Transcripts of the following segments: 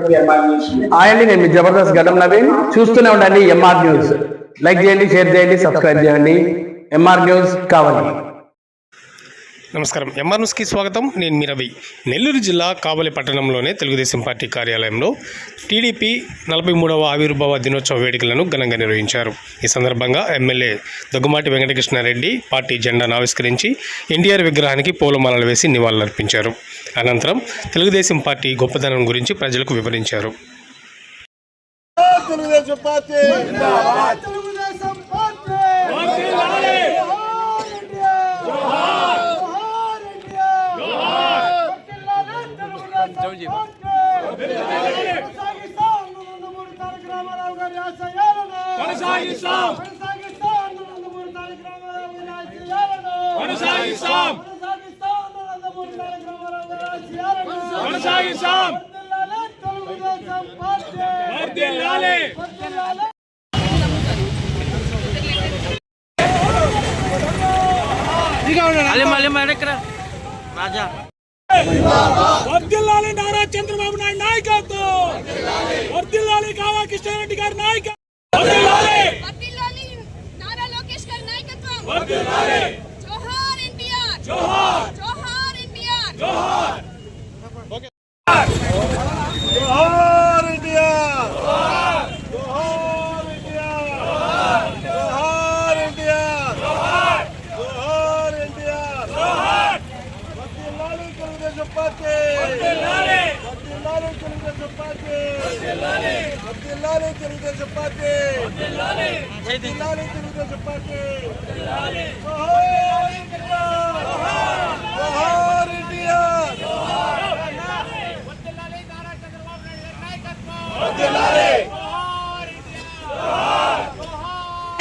Hi అండి, నేను మీ జబర్దస్త్ గడ్డం నవీన్. చూస్తూనే ఉండండి ఎంఆర్ న్యూస్. లైక్ చేయండి, షేర్ చేయండి, సబ్స్క్రైబ్ చేయండి. ఎంఆర్ న్యూస్ కావాలి. నమస్కారం. ఎంఆర్ న్యూస్కి స్వాగతం. నేను మీ రవి. నెల్లూరు జిల్లా కావలి పట్టణంలోనే తెలుగుదేశం పార్టీ కార్యాలయంలో టీడీపీ 43వ ఆవిర్భావ దినోత్సవ వేడుకలను ఘనంగా నిర్వహించారు. ఈ సందర్భంగా ఎమ్మెల్యే దగ్గుమాటి వెంకటకృష్ణారెడ్డి పార్టీ జెండాను ఆవిష్కరించి ఎన్టీఆర్ విగ్రహానికి పూలమాలలు వేసి నివాళులర్పించారు. అనంతరం తెలుగుదేశం పార్టీ గొప్పదనం గురించి ప్రజలకు వివరించారు. వర్ధిల్లాలి నారా చంద్రబాబు నాయుడు నాయకత్వం, వర్ధిల్లాలి కావా కృష్ణారెడ్డి గారి నాయకత్వం, వర్ధిల్లాలి నారా లోకేష్ గారి నాయకత్వం, వర్ధిల్లాలి జోహార్ ఎన్టీఆర్, జోహార్ జోహార్ ఎన్టీఆర్, జోహార్ జోహార్ ఎన్టీఆర్, జోహార్ జోహార్ ఎన్టీఆర్, జోహార్ ఎన్టీఆర్, జోహార్ జోహార్ ఎన్టీఆర్, జోహార్ వర్ధిల్లాలి తెలుగుదేశం పార్టీ, వర్ధిల్లాలి వర్ధిల్లాలి తెలుగుదేశం పార్టీ, వర్ధిల్లాలి వర్ధిల్లాలి తెలుగుదేశం పార్టీ, వర్ధిల్లాలి వర్ధిల్లాలి తెలుగుదేశం పార్టీ, వర్ధిల్లాలి జోహార్ ఎన్టీఆర్, జోహార్ జోహార్ ఎన్టీఆర్, జోహార్ వర్ధిల్లాలి నారా చంద్రబాబు నాయుడు గారి నాయకత్వం, వర్ధిల్లాలి జోహార్ ఎన్టీఆర్, జోహార్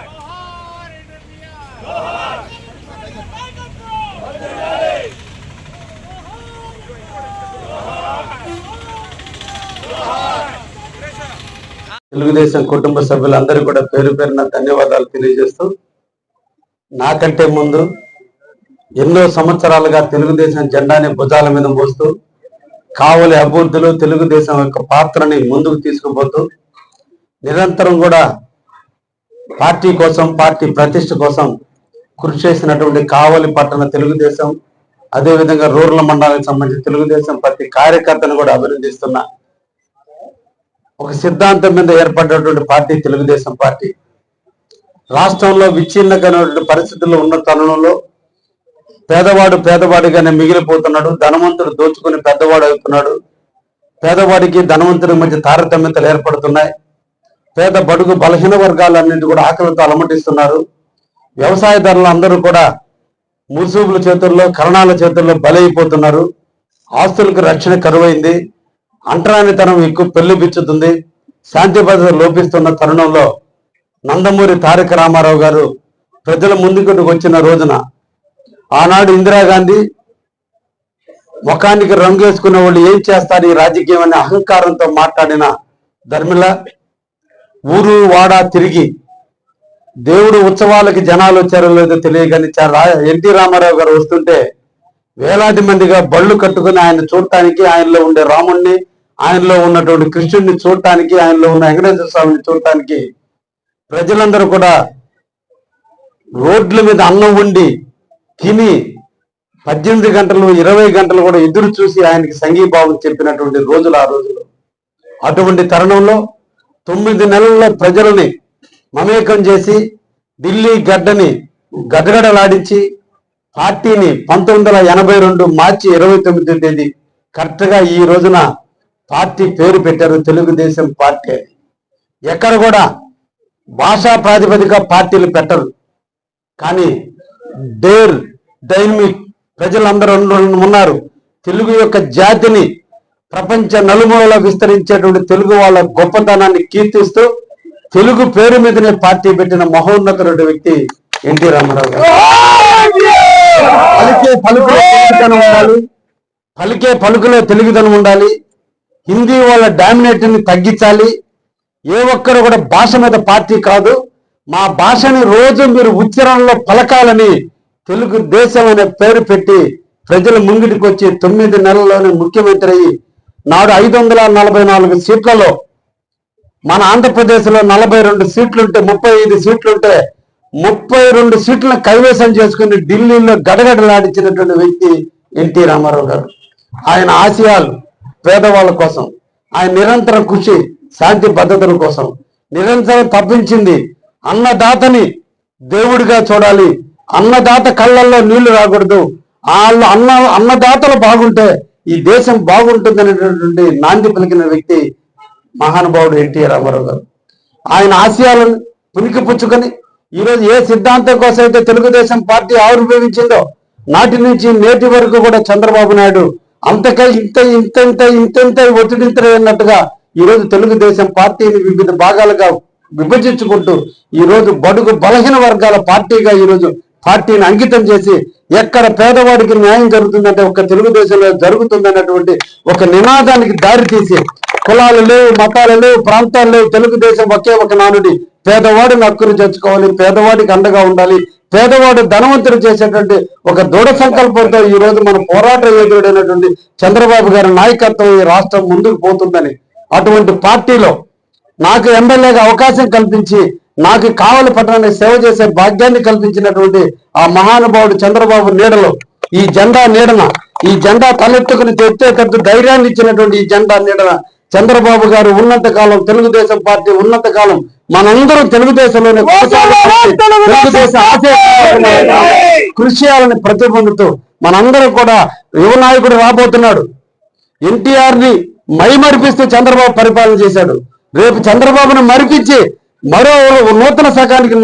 జోహార్ ఎన్టీఆర్, జోహార్ జోహార్ ఎన్టీఆర్, జోహార్ తెలుగుదేశం కుటుంబ సభ్యులందరూ కూడా పేరు పేరున ధన్యవాదాలు తెలియజేస్తూ, నాకంటే ముందు ఎన్నో సంవత్సరాలుగా తెలుగుదేశం జెండాని భుజాల మీద మోస్తూ కావలి అభివృద్ధిలో తెలుగుదేశం యొక్క పాత్రని ముందుకు తీసుకుపోతూ నిరంతరం కూడా పార్టీ కోసం, పార్టీ ప్రతిష్ట కోసం కృషి చేసినటువంటి కావలి పట్టణ తెలుగుదేశం, అదేవిధంగా రూరల్ మండలానికి సంబంధించి తెలుగుదేశం ప్రతి కార్యకర్తను కూడా అభినందిస్తున్నా. ఒక సిద్ధాంతం మీద ఏర్పడినటువంటి పార్టీ తెలుగుదేశం పార్టీ. రాష్ట్రంలో విచ్ఛిన్నమైనటువంటి పరిస్థితుల్లో ఉన్న తరుణంలో పేదవాడు పేదవాడిగానే మిగిలిపోతున్నాడు, ధనవంతుడు దోచుకుని పెద్దవాడు అవుతున్నాడు, పేదవాడికి ధనవంతుడి మధ్య తారతమ్యతలు ఏర్పడుతున్నాయి, పేద బడుగు బలహీన వర్గాలన్నింటి కూడా ఆకలితో అలమటిస్తున్నారు, వ్యవసాయదారులు అందరూ కూడా ముసుగుల చేతుల్లో, కరణాల చేతుల్లో బలైపోతున్నారు, ఆస్తులకు రక్షణ కరువైంది, అంటరానితనం ఎక్కువ పెళ్లిపిచ్చుతుంది, శాంతి భద్రత లోపిస్తున్న తరుణంలో నందమూరి తారక రామారావు గారు ప్రజల ముందుకు వచ్చిన రోజున ఆనాడు ఇందిరాగాంధీ ముఖానికి రంగు వేసుకునే వాళ్ళు ఏం చేస్తారు ఈ రాజకీయం అనే అహంకారంతో మాట్లాడిన ధర్మిల ఊరు వాడా తిరిగి దేవుడు ఉత్సవాలకి జనాలు వచ్చారో లేదో తెలియగాని ఎన్టీ రామారావు గారు వస్తుంటే వేలాది మందిగా బళ్ళు కట్టుకుని ఆయన చూడటానికి, ఆయనలో ఉండే రాముణ్ణి, ఆయనలో ఉన్నటువంటి కృష్ణుడిని చూడటానికి, ఆయనలో ఉన్న వెంకటేశ్వర స్వామిని చూడటానికి ప్రజలందరూ కూడా రోడ్ల మీద అన్నం వండి తిని 18 గంటలు 20 గంటలు కూడా ఎదురు చూసి ఆయనకి సంఘీభావం చెప్పినటువంటి రోజులు ఆ రోజులు. అటువంటి తరుణంలో 9 నెలల్లో ప్రజలని మమేకం చేసి ఢిల్లీ గడ్డని గడగడలాడించి పార్టీని 1982 మార్చి 29వ తేదీ కరెక్ట్గా ఈ రోజున పార్టీ పేరు పెట్టారు తెలుగుదేశం పార్టీ. ఎక్కడ కూడా భాషా ప్రాతిపదిక పార్టీలు పెట్టరు, కానీ డైనమిక్ ప్రజలందరూ ఉన్నారు. తెలుగు యొక్క జాతిని ప్రపంచ నలుమూలలో విస్తరించేటువంటి తెలుగు వాళ్ళ గొప్పతనాన్ని కీర్తిస్తూ తెలుగు పేరు మీదనే పార్టీ పెట్టిన మహోన్నతుడు వ్యక్తి ఎన్టీ రామారావు గారు. పలికే పలుకులో తెలుగుదనం ఉండాలి, హిందీ వాళ్ళ డామినేట్ని తగ్గించాలి. ఏ ఒక్కరు కూడా భాష మీద పార్టీ కాదు, మా భాషని రోజు మీరు ఉచ్చారణలో పలకాలని తెలుగుదేశం అనే పేరు పెట్టి ప్రజల ముంగిటికి వచ్చి 9 నెలల్లోనే ముఖ్యమంత్రి అయ్యి నాడు 544 సీట్లలో మన ఆంధ్రప్రదేశ్లో 42 సీట్లుంటే 35 సీట్లుంటే 32 సీట్లను కైవసం చేసుకుని ఢిల్లీలో గడగడలాడించినటువంటి వ్యక్తి ఎన్టీ రామారావు గారు. ఆయన ఆశయాలు పేదవాళ్ళ కోసం, ఆయన నిరంతర కృషి శాంతి భద్రతల కోసం నిరంతరం తప్పించింది. అన్నదాతని దేవుడిగా చూడాలి, అన్నదాత కళ్ళల్లో నీళ్లు రాకూడదు, వాళ్ళు అన్నదాతలు బాగుంటే ఈ దేశం బాగుంటుందనేటటువంటి నాంది పలికిన వ్యక్తి మహానుభావుడు ఎన్టీ రామారావు గారు. ఆయన ఆశయాలను పుణికిపుచ్చుకొని ఈరోజు ఏ సిద్ధాంతం కోసం అయితే తెలుగుదేశం పార్టీ ఆవిర్భవించిందో నాటి నుంచి నేటి వరకు కూడా చంద్రబాబు నాయుడు అంతకే ఇంత ఒత్తిడింతనట్టుగా ఈరోజు తెలుగుదేశం పార్టీని వివిధ భాగాలుగా విభజించుకుంటూ ఈరోజు బడుగు బలహీన వర్గాల పార్టీగా ఈరోజు పార్టీని అంకితం చేసి ఎక్కడ పేదవాడికి న్యాయం జరుగుతుందంటే ఒక తెలుగుదేశంలో జరుగుతుందన్నటువంటి ఒక నినాదానికి దారి తీసి కులాలు లేవు, మతాలు లేవు, ప్రాంతాలు లేవు, తెలుగుదేశం ఒకే ఒక నానుడి, పేదవాడిని హక్కును చేర్చుకోవాలి, పేదవాడికి అండగా ఉండాలి, పేదవాడు ధనవంతుడు చేసేటువంటి ఒక దృఢ సంకల్పంతో ఈ రోజు మన పోరాట యోధుడైనటువంటి చంద్రబాబు గారి నాయకత్వం ఈ రాష్ట్రం ముందుకు పోతుందని అటువంటి పార్టీలో నాకు ఎమ్మెల్యేగా అవకాశం కల్పించి నాకు కావలి పట్టణానికి సేవ చేసే భాగ్యాన్ని కల్పించినటువంటి ఆ మహానుభావుడు చంద్రబాబు నీడలో ఈ జెండా నీడన ఈ జెండా తలెత్తుకుని తెచ్చేటట్టు ధైర్యాన్ని ఇచ్చినటువంటి ఈ జెండా నీడన చంద్రబాబు గారు ఉన్నంత కాలం, తెలుగుదేశం పార్టీ ఉన్నంత కాలం మనందరం తెలుగుదేశంలోనే తెలుగుదేశం కృషి చేయాలని ప్రతిబంధుతూ మనందరం కూడా యువ నాయకుడు రాబోతున్నాడు. ఎన్టీఆర్ ని మైమరిపిస్తూ చంద్రబాబు పరిపాలన చేశాడు. రేపు చంద్రబాబును మరిపించి మరో నూతన శకానికి